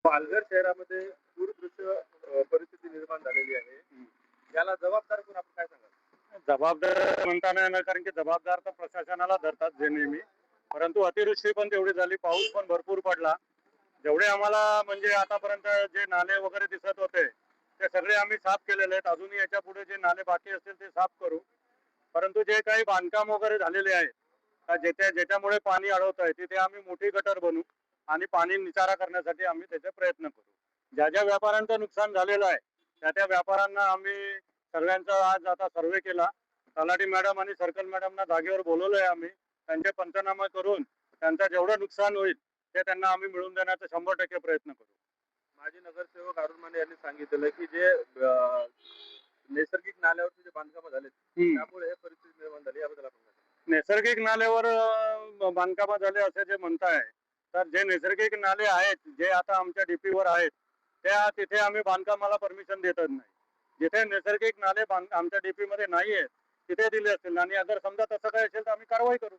पालघर शहरामध्ये पूरदृश्य परिस्थिती निर्माण झालेली आहे. याला जबाबदार कोण आपण काय सांगाल? जबाबदार म्हणता नाही येणार, कारण की जबाबदार तर प्रशासनाला धरतात जे नेहमी. परंतु अतिवृष्टी पण तेवढी झाली, पाऊस पण भरपूर पडला. जेवढे आम्हाला म्हणजे आतापर्यंत जे नाले वगैरे दिसत होते ते सगळे आम्ही साफ केलेले आहेत. अजूनही याच्या पुढे जे नाले बाकी असतील ते साफ करू. परंतु जे काही बांधकाम वगैरे झालेले आहेत ज्याच्यामुळे पाणी अडवत आहे तिथे आम्ही मोठी गटर बनवू आणि पाणी निचारा करण्यासाठी आम्ही त्याचे प्रयत्न करू. ज्या ज्या व्यापाऱ्यांचं नुकसान झालेलं आहे त्या व्यापाऱ्यांना आम्ही सगळ्यांचा आज आता सर्वे केला. तलाठी मॅडम आणि सर्कल मॅडमना जागेवर बोलवलंय आम्ही. त्यांचे पंचनामा करून त्यांचं जेवढं नुकसान होईल ते त्यांना आम्ही मिळवून देण्याचा 100% प्रयत्न करू. माजी नगरसेवक अरुण माने यांनी सांगितलं की जे नैसर्गिक नाल्यावरती जे बांधकाम झाले त्यामुळे हे परिस्थिती निर्माण झाली. याबद्दल आपण नैसर्गिक नाल्यावर बांधकाम झाले असे जे म्हणताय, तर जे नैसर्गिक नाले आहेत जे आता आमच्या डीपीवर आहेत त्या तिथे आम्ही बांधकामाला परमिशन देतच नाही. जिथे नैसर्गिक नाले आमच्या डीपी मध्ये नाही आहेत तिथे दिले असतील आणि अगर समजा तसं काय असेल तर आम्ही कारवाई करू.